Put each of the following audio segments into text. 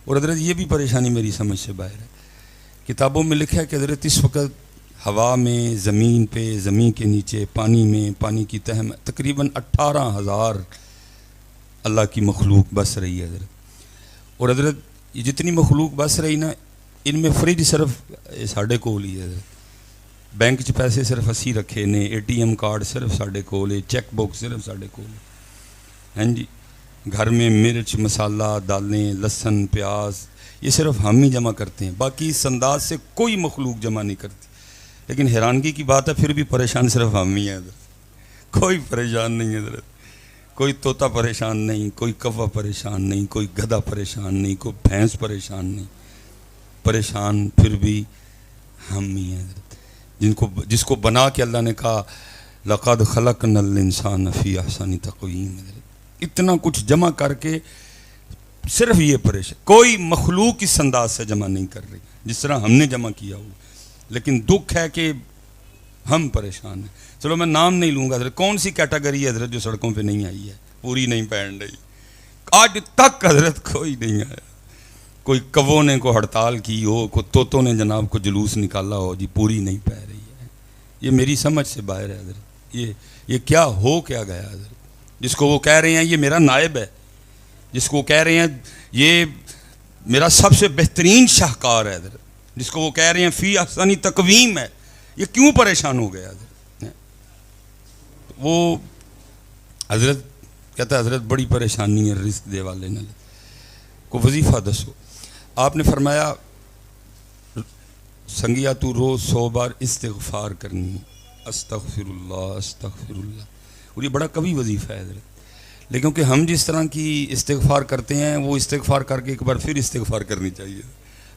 اور حضرت یہ بھی پریشانی میری سمجھ سے باہر ہے. کتابوں میں لکھا ہے کہ حضرت اس وقت ہوا میں، زمین پہ، زمین کے نیچے، پانی میں، پانی کی تہ میں تقریباً 18,000 اللہ کی مخلوق بس رہی ہے حضرت. اور حضرت یہ جتنی مخلوق بس رہی نا، ان میں فریج صرف ساڑھے کول ہی ہے حضرت. بینک چ پیسے صرف اسی رکھے نے، ATM کارڈ صرف ساڑھے کول ہے، چیک بک صرف ساڑھے کول ہے. ہاں جی، گھر میں مرچ، مسالہ، دالیں، لہسن، پیاز یہ صرف ہم ہی جمع کرتے ہیں، باقی اس انداز سے کوئی مخلوق جمع نہیں کرتی. لیکن حیرانگی کی بات ہے پھر بھی پریشان صرف ہم ہی ہیں حضرت. کوئی پریشان نہیں ہے حضرت. کوئی طوطا پریشان نہیں، کوئی کوا پریشان نہیں، کوئی گدھا پریشان نہیں، کوئی بھینس پریشان نہیں. پریشان پھر بھی ہم ہی ہیں حضرت. جس کو بنا کے اللہ نے کہا لقد خلقنا الانسان فی احسن تقویم. اتنا کچھ جمع کر کے صرف یہ پریشان، کوئی مخلوق اس انداز سے جمع نہیں کر رہی جس طرح ہم نے جمع کیا ہوا. لیکن دکھ ہے کہ ہم پریشان ہیں. چلو میں نام نہیں لوں گا حضرت. کون سی کیٹیگری ہے حضرت جو سڑکوں پہ نہیں آئی ہے، پوری نہیں پہن رہی؟ آج تک حضرت کوئی نہیں آیا. کوئی کووں نے کو ہڑتال کی ہو، کوئی طوطوں نے جناب کو جلوس نکالا ہو، جی پوری نہیں پہ رہی ہے. یہ میری سمجھ سے باہر ہے حضرت. یہ کیا ہو کیا گیا حضرت؟ جس کو وہ کہہ رہے ہیں یہ میرا نائب ہے، جس کو وہ کہہ رہے ہیں یہ میرا سب سے بہترین شاہکار ہے حضرت، جس کو وہ کہہ رہے ہیں فی احسن تقویم ہے، یہ کیوں پریشان ہو گیا حضرت؟ وہ حضرت کہتا ہے حضرت بڑی پریشانی ہے رزق دے والے نے. کو وظیفہ دسو. آپ نے فرمایا سنگیا تو روز 100 بار استغفار کرنی، استغفر اللہ استغفر اللہ. اور یہ بڑا قوی وظیفہ ہے حضرت. لیکن کہ ہم جس طرح کی استغفار کرتے ہیں وہ استغفار کر کے ایک بار پھر استغفار کرنی چاہیے.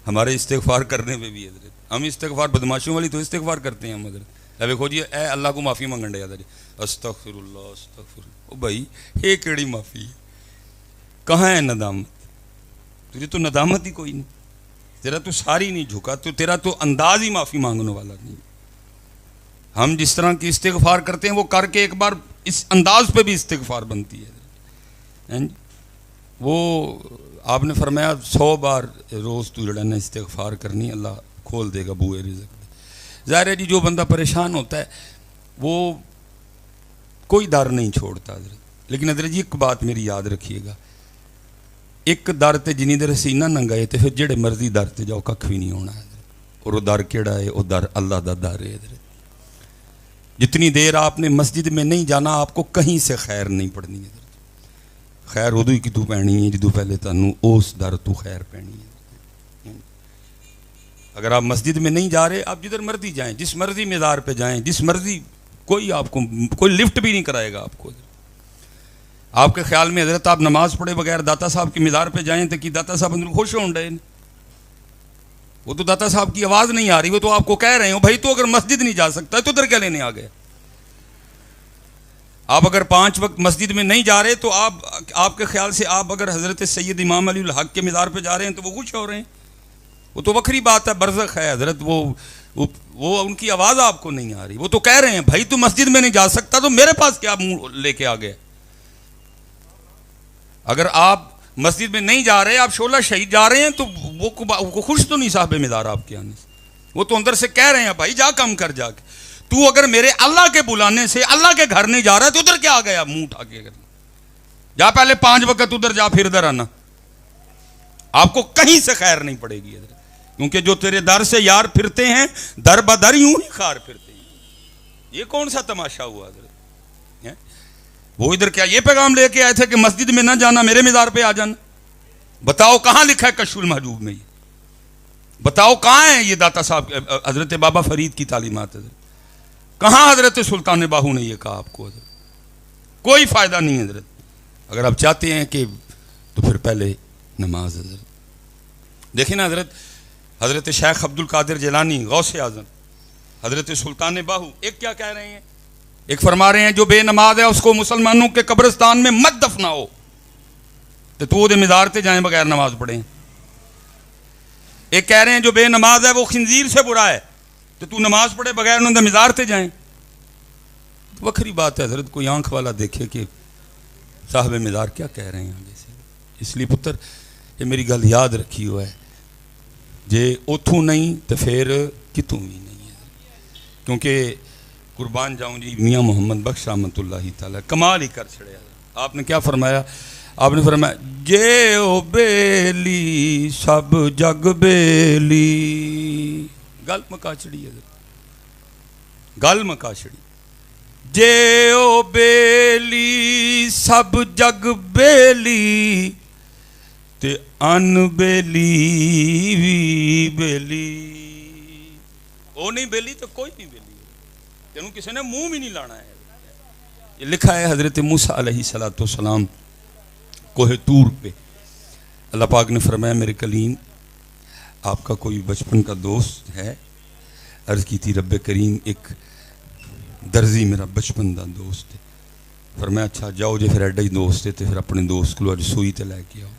ہمارے استغفار کرنے میں بھی حضرت ہم استغفار بدماشیوں والی تو استغفار کرتے ہیں ہم حضرت. اب دیکھو جی اے اللہ کو معافی مانگن دے حضرت، استغفر اللہ استغفر اللہ. او بھائی یہ کیڑی معافی ہے؟ کہاں ہے ندامت؟ تجھے تو ندامت ہی کوئی نہیں. تیرا تو ساری نہیں جھکا، تو تیرا تو انداز ہی معافی مانگنے والا نہیں. ہم جس طرح کی استغفار کرتے ہیں وہ کر کے ایک بار اس انداز پہ بھی استغفار بنتی ہے. وہ آپ نے فرمایا 100 بار روز تو جڑا نا استغفار کرنی، اللہ کھول دے گا بوئے رزق. ظاہر ہے جی جو بندہ پریشان ہوتا ہے وہ کوئی در نہیں چھوڑتا حضرت. لیکن حضرت جی ایک بات میری یاد رکھیے گا، ایک در تے جنی دیر سینہ ننگائے تے پھر جڑے مرضی در تے جاؤ ککھ بھی نہیں ہونا حضرت. اور وہ در کیڑا ہے؟ وہ در اللہ دا در ہے حضرت. جتنی دیر آپ نے مسجد میں نہیں جانا آپ کو کہیں سے خیر نہیں پڑنی حضرت. خیر ادو ہی کی تو پینی ہے جدو پہلے تانوں اس در تو خیر پینی ہے. اگر آپ مسجد میں نہیں جا رہے، آپ جدھر مرضی جائیں، جس مرضی مزار پہ جائیں، جس مرضی، کوئی آپ کو کوئی لفٹ بھی نہیں کرائے گا آپ کو. آپ کے خیال میں حضرت آپ نماز پڑھے بغیر داتا صاحب کی مزار پہ جائیں تو کہ داتا صاحب اندر خوش ہوں رہے ہیں؟ وہ تو داتا صاحب کی آواز نہیں آ رہی، وہ تو آپ کو کہہ رہے ہیں بھائی تو اگر مسجد نہیں جا سکتا تو ادھر کیا لینے آ گئے؟ آپ اگر 5 وقت مسجد میں نہیں جا رہے تو آپ کے خیال سے آپ اگر حضرت سید امام علی الحق کے مزار پہ جا رہے ہیں تو وہ خوش ہو رہے ہیں؟ وہ تو وکری بات ہے، برزخ ہے حضرت. وہ ان کی آواز آپ کو نہیں آ رہی. وہ تو کہہ رہے ہیں بھائی تو مسجد میں نہیں جا سکتا تو میرے پاس کیا منہ لے کے آ گئے؟ اگر آپ مسجد میں نہیں جا رہے، آپ شعلہ شہید جا رہے ہیں تو وہ خوش تو نہیں صاحب مزار آپ کے آنے سے. وہ تو اندر سے کہہ رہے ہیں بھائی جا کم کر جا کے. تو اگر میرے اللہ کے بلانے سے اللہ کے گھر نہیں جا رہا تو ادھر کیا آ گیا منہ اٹھا کے؟ جا پہلے 5 وقت ادھر جا پھر ادھر آنا. آپ کو کہیں سے خیر نہیں پڑے گی ادھر، کیونکہ جو تیرے در سے یار پھرتے ہیں در بدر یوں ہی خار پھرتے ہیں. یہ کون سا تماشا ہوا حضرت؟ وہ ادھر کیا یہ پیغام لے کے آئے تھے کہ مسجد میں نہ جانا، میرے مزار پہ آ جانا؟ بتاؤ کہاں لکھا ہے کشف المحجوب میں؟ یہ بتاؤ کہاں ہے یہ داتا صاحب حضرت بابا فرید کی تعلیمات حضرت؟ کہاں حضرت سلطان باہو نے یہ کہا آپ کو حضرت؟ کوئی فائدہ نہیں حضرت. اگر آپ چاہتے ہیں کہ تو پھر پہلے نماز حضرت دیکھیں نا حضرت. حضرت شیخ عبد القادر جیلانی غوث اعظم، حضرت سلطان باہو ایک کیا کہہ رہے ہیں؟ ایک فرما رہے ہیں جو بے نماز ہے اس کو مسلمانوں کے قبرستان میں مت دفناؤ. تو وہ دے مزار تے جائیں بغیر نماز پڑھیں. ایک کہہ رہے ہیں جو بے نماز ہے وہ خنزیر سے برا ہے، تو نماز پڑھے بغیر انہوں نے مزار تے جائیں. وکری بات ہے حضرت. کوئی آنکھ والا دیکھے کہ صاحب مزار کیا کہہ رہے ہیں آگے سے. اس لیے پتر یہ میری گل یاد رکھی ہوا ہے، جے اتھوں نہیں تو پھر کتوں بھی نہیں ہے، کیونکہ قربان جاؤں جی میاں محمد بخش رحمۃ اللہ تعالیٰ کمال ہی کر چھڑیا۔ آپ نے کیا فرمایا؟ آپ نے فرمایا جے او بیلی سب جگ بیلی، گل مکا چھڑی ہے، گل مکا چھڑی، جے او بیلی سب جگ بیلی تے ان بیلی وی بیلی، وہ نہیں بیلی تو کوئی نہیں بیلی، تینوں کسی نے منہ بھی نہیں لانا ہے۔ یہ لکھا ہے حضرت موسیٰ علیہ السلام کوہ طور پہ، اللہ پاک نے فرمایا میرے کلیم آپ کا کوئی بچپن کا دوست ہے؟ عرض کی تھی رب کریم ایک درزی میرا بچپن دا دوست ہے۔ فرمایا اچھا جاؤ جے پھر ایڈا ہی دوست ہے تو پھر اپنے دوست کو اج سوئی تے لے کے آؤ۔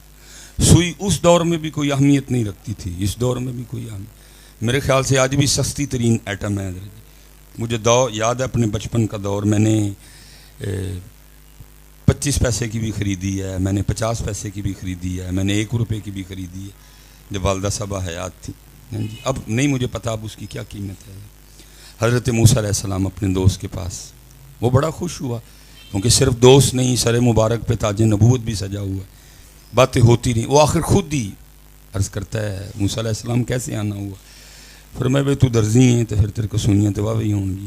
سوئی اس دور میں بھی کوئی اہمیت نہیں رکھتی تھی، اس دور میں بھی کوئی اہمیت، میرے خیال سے آج بھی سستی ترین ایٹم ہے۔ مجھے یاد ہے اپنے بچپن کا دور، میں نے 25 پیسے کی بھی خریدی ہے، میں نے 50 پیسے کی بھی خریدی ہے، میں نے 1 روپے کی بھی خریدی ہے جب والدہ صاحبہ حیات تھی۔ اب نہیں مجھے پتا اب اس کی کیا قیمت ہے۔ حضرت موسیٰ علیہ السلام اپنے دوست کے پاس، وہ بڑا خوش ہوا کیونکہ صرف دوست نہیں، سر مبارک پہ تاج نبوت بھی سجا ہوا ہے، باتیں ہوتی رہیں۔ وہ آخر خود ہی عرض کرتا ہے موسیٰ علیہ السلام کیسے آنا ہوا؟ فرمایا بھائی تو درزی ہیں تو پھر تیرے کو سوئیاں تو واہ ہوں گی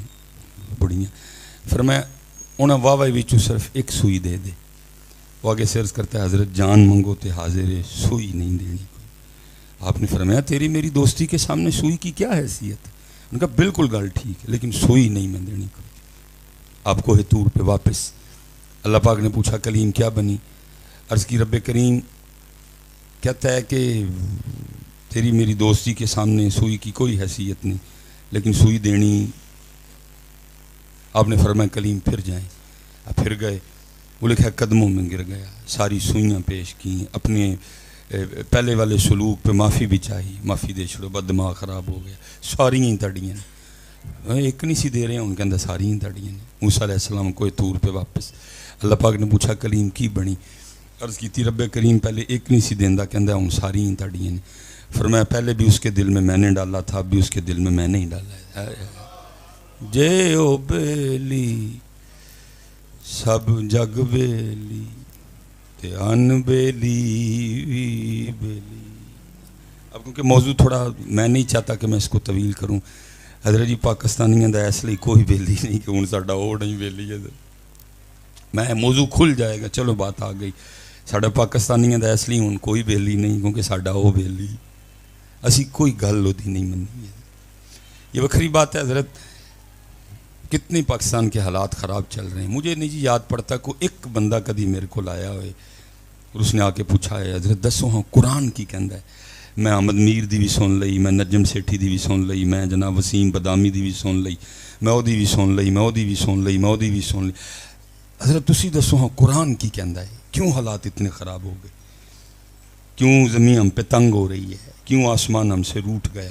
بڑیاں۔ فرمایا انہیں واہ وچوں صرف ایک سوئی دے دے۔ وہ آگے سے عرض کرتا ہے حضرت جان منگو تے حاضر ہے، سوئی نہیں دینی کوئی۔ آپ نے فرمایا تیری میری دوستی کے سامنے سوئی کی کیا حیثیت ہے؟ ان کا بالکل گل ٹھیک ہے لیکن سوئی نہیں میں دینی کوئی۔ آپ کوہ طور پہ واپس، اللہ پاک نے پوچھا کلیم کیا بنی؟ عرض کی رب کریم کہتا ہے کہ تیری میری دوستی کے سامنے سوئی کی کوئی حیثیت نہیں لیکن سوئی دینی۔ آپ نے فرمایا کلیم پھر جائیں، آپ پھر گئے، وہ لکھا قدموں میں گر گیا، ساری سوئیاں پیش کیں، اپنے پہلے والے سلوک پہ معافی بھی چاہی، معافی دے چھڑو، بد دماغ خراب ہو گیا، ساری ہی تڑیاں ایک نہیں سی دے رہے ہیں ان کے اندر، ساری ہی تڑیاں نے۔ موسیٰ علیہ السلام کوہ طور پہ واپس، اللہ پاک نے پوچھا کلیم کی بنی؟ عرض کی تھی رب کریم پہلے ایک نہیں سی دیندہ کہندہ ان ساری ہی تڑیاں نے۔ فرمایا پہلے بھی اس کے دل میں میں نے ڈالا تھا، اب بھی اس کے دل میں میں نہیں ڈالا ہے۔ جے او بیلی سب جگ بیلی تے ان بیلی وی بیلی۔ اب کیونکہ موضوع تھوڑا میں نہیں چاہتا کہ میں اس کو طویل کروں، حضرت جی پاکستانیوں دا اس لیے کوئی بیلی نہیں کہ ہن ساڈا او نہیں بیلی ہے، میں موضوع کھل جائے گا، چلو بات آ گئی۔ ساڈا پاکستانیوں دا اس لیے ہن کوئی بیلی نہیں کیونکہ ساڈا او بیلی، اسی کوئی گل اودی نہیں منی ہے۔ یہ وکھری بات ہے حضرت، کتنے پاکستان کے حالات خراب چل رہے ہیں۔ مجھے نہیں جی یاد پڑتا کوئی ایک بندہ کدی میرے کو لایا ہوئے اور اس نے آ کے پوچھا ہے حضرت دسو ہاں قرآن کی کہندا ہے؟ میں احمد میر دی بھی سن لئی، میں نجم سیٹھی دی بھی سن لئی، میں جناب وسیم بادامی دی بھی سن لئی، میں او دی بھی سن لئی، میں او دی بھی سن لئی، میں او دی بھی سن لئی۔ حضرت تسی دسو ہاں قرآن کی کہندا ہے؟ کیوں حالات اتنے خراب ہو گئے؟ کیوں زمین ہم پہ تنگ ہو رہی ہے؟ کیوں آسمان ہم سے روٹ گیا؟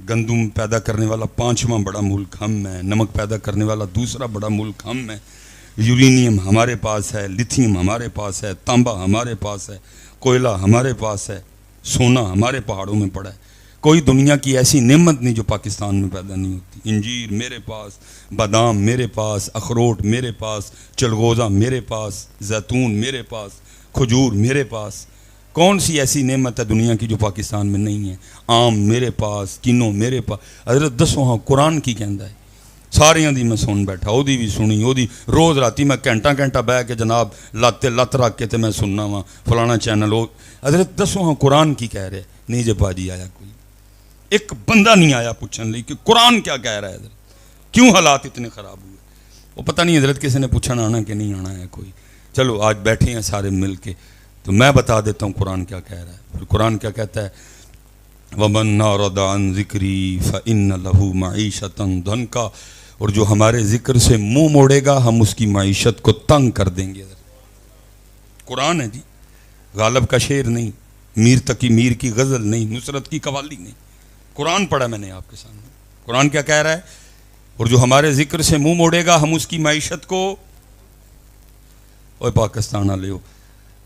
گندم پیدا کرنے والا 5واں بڑا ملک ہم ہے، نمک پیدا کرنے والا دوسرا بڑا ملک ہم ہے، یورینیم ہمارے پاس ہے، لیتھیم ہمارے پاس ہے، تانبا ہمارے پاس ہے، کوئلہ ہمارے پاس ہے، سونا ہمارے پہاڑوں میں پڑا ہے۔ کوئی دنیا کی ایسی نعمت نہیں جو پاکستان میں پیدا نہیں ہوتی۔ انجیر میرے پاس، بادام میرے پاس، اخروٹ میرے پاس، چلغوزہ میرے پاس، زیتون میرے پاس، کھجور میرے پاس۔ کون سی ایسی نعمت ہے دنیا کی جو پاکستان میں نہیں ہے؟ آم میرے پاس، کنو میرے پاس۔ حضرت دسو ہاں قرآن کی کہندا ہے؟ ساریاں دی میں سن بیٹھا، او دی بھی سنی، او دی روز راتی میں گھنٹہ بہ کے جناب لت رکھ کے تے میں سننا وا فلانا چینل۔ حضرت دسو ہاں قرآن کی کہہ رہے؟ نہیں جب باجی آیا کوئی، ایک بندہ نہیں آیا پوچھنے لئی کہ قرآن کیا کہہ رہا ہے حضرت، کیوں حالات اتنے خراب ہوئے؟ وہ پتہ نہیں حضرت کسی نے پوچھنا آنا کہ نہیں آنا ہے کوئی۔ چلو آج بیٹھے ہیں سارے مل کے تو میں بتا دیتا ہوں قرآن کیا کہہ رہا ہے۔ پھر قرآن کیا کہتا ہے؟ وَمَنْ أَعْرَضَ عَنْ ذِكْرِي فَإِنَّ لَهُ مَعِيشَةً ضَنْكَ، اور جو ہمارے ذکر سے منہ موڑے گا ہم اس کی معیشت کو تنگ کر دیں گے۔ قرآن ہے جی، غالب کا شعر نہیں، میر تقی میر کی غزل نہیں، نصرت کی قوالی نہیں، قرآن پڑھا میں نے آپ کے سامنے۔ قرآن کیا کہہ رہا ہے؟ اور جو ہمارے ذکر سے منہ موڑے گا ہم اس کی معیشت کو، اوے پاکستان والے ہو،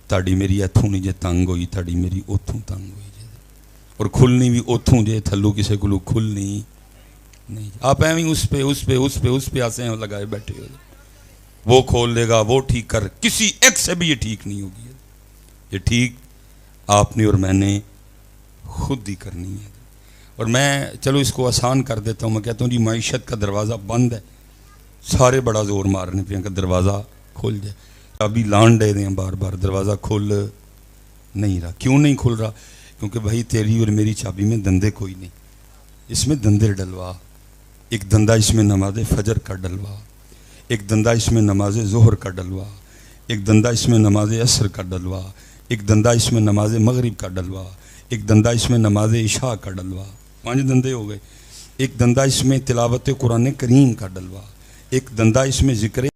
تاڑی میری اتھوں نہیں جے تنگ ہوئی تاڑی میری اتھوں تنگ ہوئی جے اور کھلنی بھی اتھوں جے تھلو کسے کو کھلنی نہیں. آپ ایویں اس پہ آسے ہیں لگائے بیٹھے ہو وہ کھول لے گا وہ ٹھیک کر کسی ایک سے بھی یہ ٹھیک نہیں ہوگی. یہ ٹھیک آپ نے اور میں نے خود ہی کرنی ہے. اور میں چلو اس کو آسان کر دیتا ہوں. میں کہتا ہوں جی معیشت کا دروازہ بند ہے سارے بڑا زور مارنے پہ کہ دروازہ کھل جائے. ابھی لان دے دیں بار بار دروازہ کھل نہیں رہا. کیوں نہیں کھل رہا؟ کیونکہ بھائی تیری اور میری چابی میں دندے کوئی نہیں. اس میں دندے ڈلوا. ایک دندہ اس میں نماز فجر کا ڈلوا, ایک دندہ اس میں نماز ظہر کا ڈلوا, ایک دندہ اس میں نماز عصر کا ڈلوا, ایک دندہ اس میں نماز مغرب کا ڈلوا, ایک دندہ اس میں نماز عشاء کا ڈلوا. 5 دندے ہو گئے. ایک دندہ اس میں تلاوت قرآن کریم کا ڈلوا, ایک دندہ اس میں ذکر